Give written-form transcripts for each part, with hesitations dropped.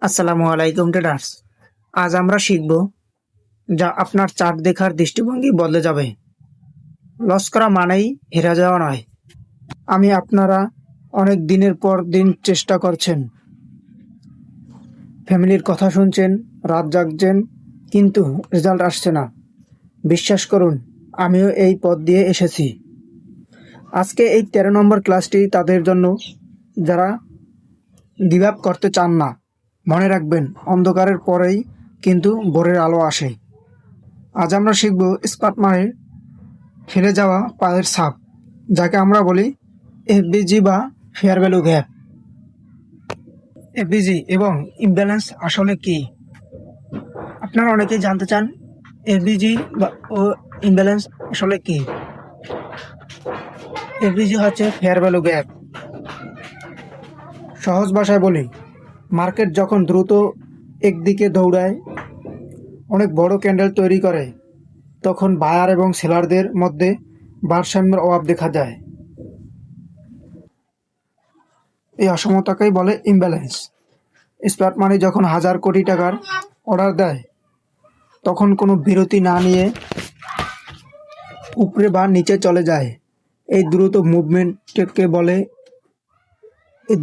আসসালামু আলাইকুম ট্রেডার্স। আজ আমরা শিখব যা আপনার চার্ট দেখার দৃষ্টিভঙ্গি বদলে যাবে। লস করা মানেই হেরে যাওয়া নয়। আপনারা অনেক দিনের পর দিন চেষ্টা করছেন, ফ্যামিলির কথা শুনছেন, রাত জাগছেন, কিন্তু রেজাল্ট আসছে না। বিশ্বাস করুন, আমিও এই পথ দিয়ে এসেছি। আজকে এই 13 নম্বর ক্লাসটি তাদের জন্য যারা গিভ আপ করতে চান না। মনে রাখবেন, অন্ধকারের পরেই কিন্তু ভোরের আলো আসে। আজ আমরা শিখব স্মার্ট মানির ফেলে যাওয়া পায়ের ছাপ, যাকে আমরা বলি এফবিজি বা ফেয়ার ভ্যালু গ্যাপ। এফবিজি এবং ইমব্যালেন্স আসলে কি? আপনারা অনেকেই জানতে চান এফবিজি ও ইমব্যালেন্স আসলে কি। এফবিজি হচ্ছে ফেয়ার ভ্যালু গ্যাপ। সহজ ভাষায় বলি, মার্কেট যখন দ্রুত একদিকে দৌড়ায়, অনেক বড় ক্যান্ডেল তৈরি করে, তখন বায়ার এবং সেলারদের মধ্যে ভারসাম্যের অভাব দেখা যায়। এই অসমতাকেই বলে ইমব্যালেন্স। স্মার্ট মানি যখন হাজার কোটি টাকার অর্ডার দেয়, তখন কোনো বিরতি না নিয়ে উপরে বা নিচে চলে যায়। এই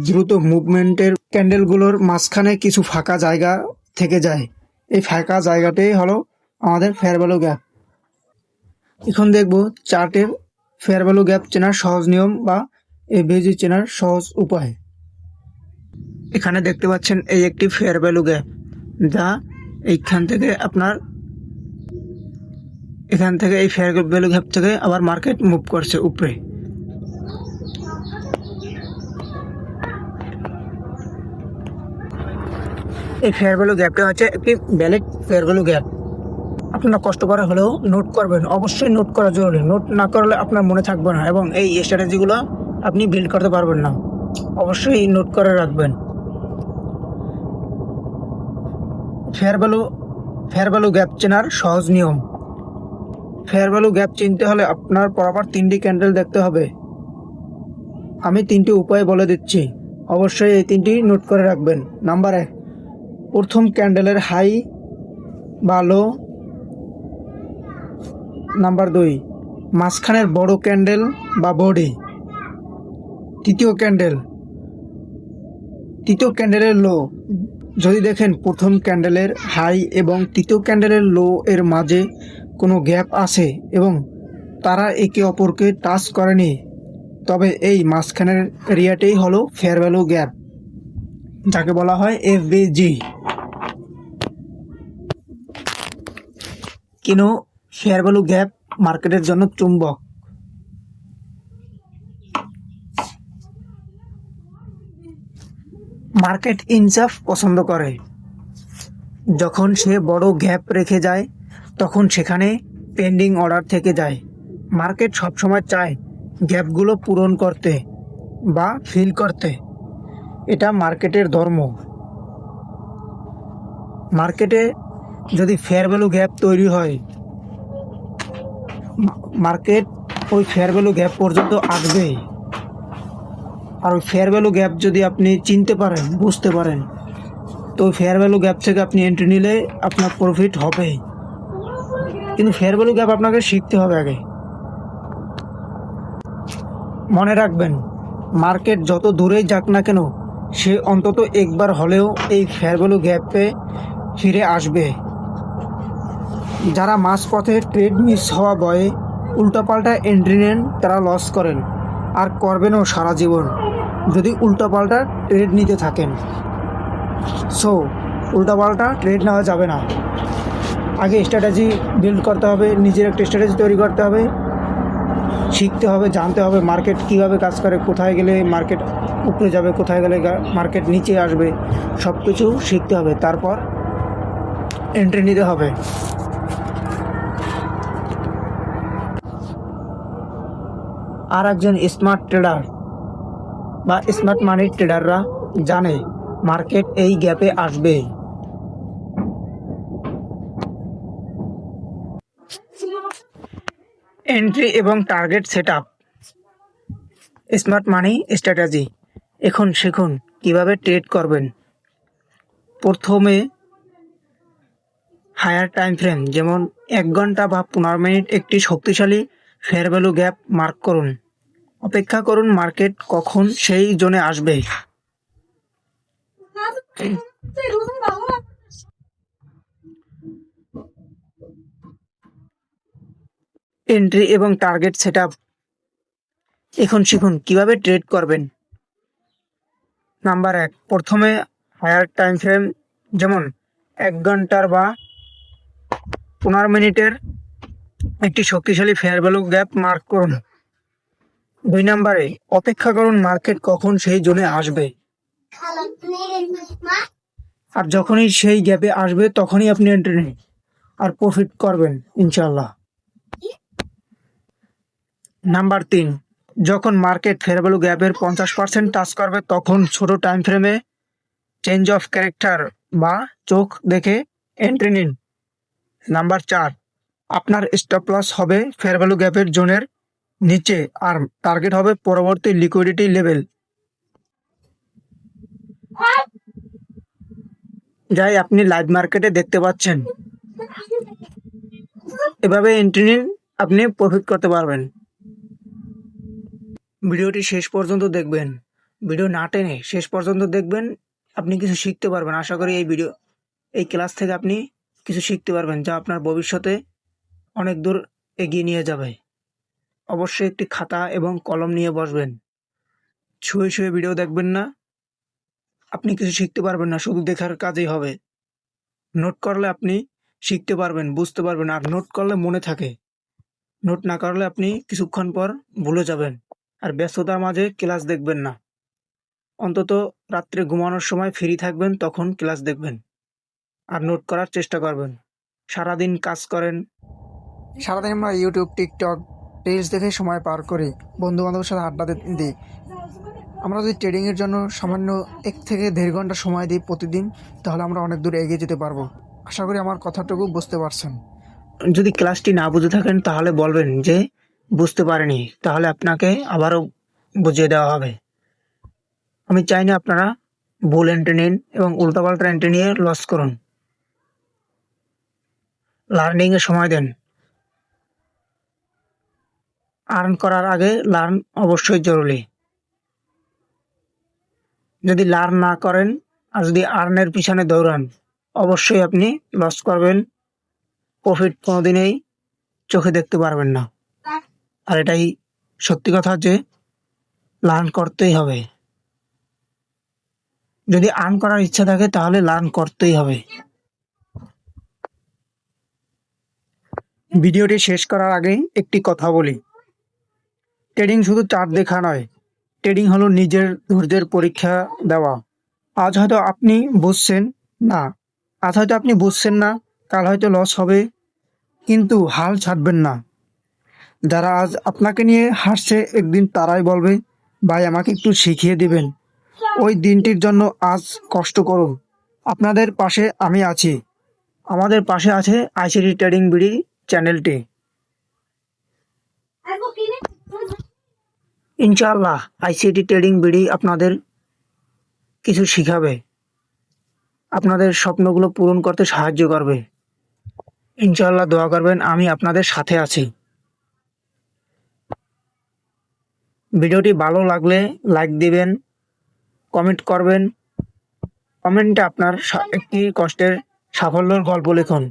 দ্রুত মুভমেন্টের ক্যান্ডেলগুলোর মাঝখানে কিছু ফাঁকা জায়গা থেকে যায়। এই ফাঁকা জায়গাটাই হলো আমাদের ফেয়ার ভ্যালু গ্যাপ। এখন দেখব চার্টের ফেয়ার ভ্যালু গ্যাপ চেনার সহজ নিয়ম বা এফবিজি চেনার সহজ উপায়। এখানে দেখতে পাচ্ছেন এই একটি ফেয়ার ভ্যালু গ্যাপ, যা এখান থেকে এই ফেয়ার ভ্যালু গ্যাপ থেকে আবার মার্কেট মুভ করছে উপরে। এই ফেয়ার ভ্যালু গ্যাপটা হচ্ছে একটি ভ্যালিড ফেয়ার ভ্যালু গ্যাপ। আপনারা কষ্ট করে হলেও নোট করবেন, অবশ্যই নোট করা জরুরি। নোট না করলে আপনার মনে থাকবে না এবং এই স্ট্র্যাটেজিগুলো আপনি বিল্ড করতে পারবেন না। অবশ্যই নোট করে রাখবেন। ফেয়ার ভ্যালু গ্যাপ চেনার সহজ নিয়ম। ফেয়ার ভ্যালু গ্যাপ চিনতে হলে আপনার পরপর 3টি ক্যান্ডেল দেখতে হবে। আমি 3টি উপায় বলে দিচ্ছি, অবশ্যই এই 3টি নোট করে রাখবেন। নাম্বার 1, প্রথম ক্যান্ডেলের হাই বা লো। নাম্বার 2, মাঝখানের বড় ক্যান্ডেল বা বডি। তৃতীয় ক্যান্ডেলের লো। যদি দেখেন প্রথম ক্যান্ডেলের হাই এবং তৃতীয় ক্যান্ডেলের লো এর মাঝে কোনো গ্যাপ আছে এবং তারা একে অপরকে টাচ করেনি, তবে এই মাঝখানের এরিয়াটাই হলো ফেয়ার ভ্যালু গ্যাপ, যাকে বলা হয় এফবিজি। কেন ফেয়ার ভ্যালু গ্যাপ মার্কেটের জন্য চুম্বক? মার্কেট ইনসাফ পছন্দ করে। যখন সে বড় গ্যাপ রেখে যায়, তখন সেখানে পেন্ডিং অর্ডার থেকে যায়। মার্কেট সবসময় চায় গ্যাপগুলো পূরণ করতে বা ফিল করতে। এটা মার্কেটের ধর্ম। মার্কেটে যদি ফেয়ার ভ্যালু গ্যাপ তৈরি হয়, মার্কেট ওই ফেয়ার ভ্যালু গ্যাপ পর্যন্ত আসবেই। আর ওই ফেয়ার ভ্যালু গ্যাপ যদি আপনি চিনতে পারেন, বুঝতে পারেন, তো ওই ফেয়ার ভ্যালু গ্যাপ থেকে আপনি এন্ট্রি নিলে আপনার প্রফিট হবেই। কিন্তু ফেয়ার ভ্যালু গ্যাপ আপনাকে শিখতে হবে আগে। মনে রাখবেন, মার্কেট যত দূরেই যাক না কেন, সে অন্তত একবার হলেও এই ফেয়ার ভ্যালু গ্যাপে ফিরে আসবে। যারা মাঝপথে ট্রেড মিস হওয়া ভয়ে উল্টাপাল্টা এন্ট্রি নেন, তারা লস করেন আর করবেনও সারা জীবন যদি উল্টাপাল্টা ট্রেড নিতে থাকেন। সো উল্টাপাল্টা ট্রেড নেওয়া যাবে না। আগে স্ট্র্যাটেজি বিল্ড করতে হবে, নিজের একটা স্ট্র্যাটেজি তৈরি করতে হবে, শিখতে হবে, জানতে হবে মার্কেট কীভাবে কাজ করে, কোথায় গেলে মার্কেট উপরে যাবে, কোথায় গেলে মার্কেট নিচে আসবে, সব কিছু শিখতে হবে। তারপর এন্ট্রি নিতে হবে। আর একজন স্মার্ট ট্রেডার বা স্মার্ট মানি ট্রেডাররা জানে মার্কেট এই গ্যাপে আসবে। এন্ট্রি এবং টার্গেট সেটআপ। স্মার্ট মানি স্ট্র্যাটেজি। এখন শিখুন কিভাবে ট্রেড করবেন। প্রথমে হায়ার টাইম ফ্রেম যেমন 1 ঘন্টা বা 15 মিনিট একটি শক্তিশালী ফেয়ার ভ্যালু গ্যাপ মার্ক করুন। অপেক্ষা করুন মার্কেট কখন সেই জোনে আসবে। এন্ট্রি এবং টার্গেট সেটআপ এখন শিখুন কিভাবে ট্রেড করবেন। নাম্বার 1, প্রথমে হায়ার টাইম ফ্রেম যেমন 1 ঘন্টার বা 15 মিনিটের একটি শক্তিশালী ফেয়ার ভ্যালু গ্যাপ মার্ক করুন। 2 নম্বরে অপেক্ষা করুন মার্কেট কখন সেই জোনে আসবে, আর যখনই সেই গ্যাপে আসবে তখনই আপনি এন্ট্রি নিন আর প্রফিট করবেন ইনশাল্লাহ। নাম্বার 3, যখন মার্কেট ফেয়ার ভ্যালু গ্যাপের 50% টাচ করবে তখন ছোট টাইম ফ্রেমে চেঞ্জ অফ ক্যারেক্টার বা চোখ দেখে এন্ট্রি নিন। নাম্বার 4, আপনার স্টপ লস হবে ফেয়ার ভ্যালু গ্যাপের জোনের নিচে আর টার্গেট হবে পরবর্তী লিকুইডিটি লেভেল, যাই আপনি লাইভ মার্কেটে দেখতে পাচ্ছেন। এভাবে এন্ট্রি নিন, আপনি প্রফিট করতে পারবেন। ভিডিওটি শেষ পর্যন্ত দেখবেন, ভিডিও না টেনে শেষ পর্যন্ত দেখবেন, আপনি কিছু শিখতে পারবেন। আশা করি এই ক্লাস থেকে আপনি কিছু শিখতে পারবেন যা আপনার ভবিষ্যতে অনেক দূর এগিয়ে নিয়ে যাবে। অবশ্যই একটি খাতা এবং কলম নিয়ে বসবেন। শুয়ে শুয়ে ভিডিও দেখবেন না, আপনি কিছু শিখতে পারবেন না, শুধু দেখার কাজই হবে। নোট করলে আপনি শিখতে পারবেন, বুঝতে পারবেন, আর নোট করলে মনে থাকে। নোট না করলে আপনি কিছুক্ষণ পর ভুলে যাবেন। আর ব্যস্ততার মাঝে ক্লাস দেখবেন না, অন্তত রাত্রে ঘুমানোর সময় ফ্রি থাকবেন তখন ক্লাস দেখবেন আর নোট করার চেষ্টা করবেন। সারাদিন কাজ করেন, সারাদিন আমরা ইউটিউব, টিকটক, রিলস দেখে সময় পার করি, বন্ধু বান্ধবের সাথে আড্ডা দিই। আমরা যদি ট্রেডিংয়ের জন্য সামান্য 1 থেকে 1.5 ঘন্টা সময় দিই প্রতিদিন, তাহলে আমরা অনেক দূর এগিয়ে যেতে পারবো। আশা করি আমার কথাটুকু বুঝতে পারছেন। যদি ক্লাসটি না বুঝে থাকেন তাহলে বলবেন যে বুঝতে পারেনি, তাহলে আপনাকে আবারও বুঝিয়ে দেওয়া হবে। আমি চাই না আপনারা ভুল এন্ট্রি নিন এবং উল্টাপাল্টা এন্ট্রি নিয়ে লস করুন। লার্নিং এর সময় দেন। আর্ন করার আগে লার্ন অবশ্যই জরুরি। যদি লার্ন না করেন আর যদি আর্নের পিছনে দৌড়ান, অবশ্যই আপনি লস করবেন, প্রফিট কোনোদিনই চোখে দেখতে পারবেন না। আর এটাই সত্যি কথা যে লার্ন করতেই হবে। যদি আর্ন করার ইচ্ছা থাকে তাহলে লার্ন করতেই হবে। ভিডিওটি শেষ করার আগে একটি কথা বলি, ট্রেডিং শুধু চার্ট দেখা নয়, ট্রেডিং হলো নিজের ধৈর্যের পরীক্ষা দেওয়া। আজ হয়তো আপনি বুঝছেন না, কাল হয়তো লস হবে, কিন্তু হাল ছাড়বেন না। যারা আজ আপনাকে নিয়ে হাসছে একদিন তারাই বলবে, ভাই আমাকে একটু শিখিয়ে দিবেন। ওই দিনটির জন্য আজ কষ্ট করুন। আপনাদের পাশে আমি আছি। আমাদের পাশে আছে আইসিটি ট্রেডিং বিডি চ্যানেলটি। ইনশাআল্লাহ আইসিটি ট্রেডিং বিডি আপনাদের কিছু শিখাবে, আপনাদের স্বপ্নগুলো পূরণ করতে সাহায্য করবে। ইনশাআল্লাহ দোয়া করবেন, আমি আপনাদের সাথে আছি। ভিডিওটি ভালো লাগলে লাইক দিবেন, কমেন্ট করবেন। কমেন্টে আপনার একটি কষ্টের সাফল্যের গল্প লিখুন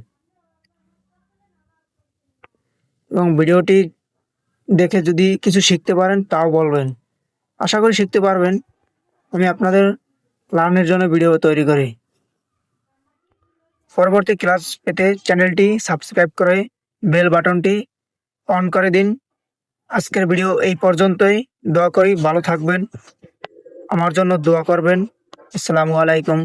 এবং ভিডিওটি দেখে যদি কিছু শিখতে পারেন তাও বলবেন। আশা করি শিখতে পারবেন। আমি আপনাদের লার্নের জন্য ভিডিও তৈরি করি। পরবর্তী ক্লাস পেতে চ্যানেলটি সাবস্ক্রাইব করে বেল বাটনটি অন করে দিন। আজকের ভিডিও এই পর্যন্তই। দোয়া করি ভালো থাকবেন, আমার জন্য দোয়া করবেন। আসসালামু আলাইকুম।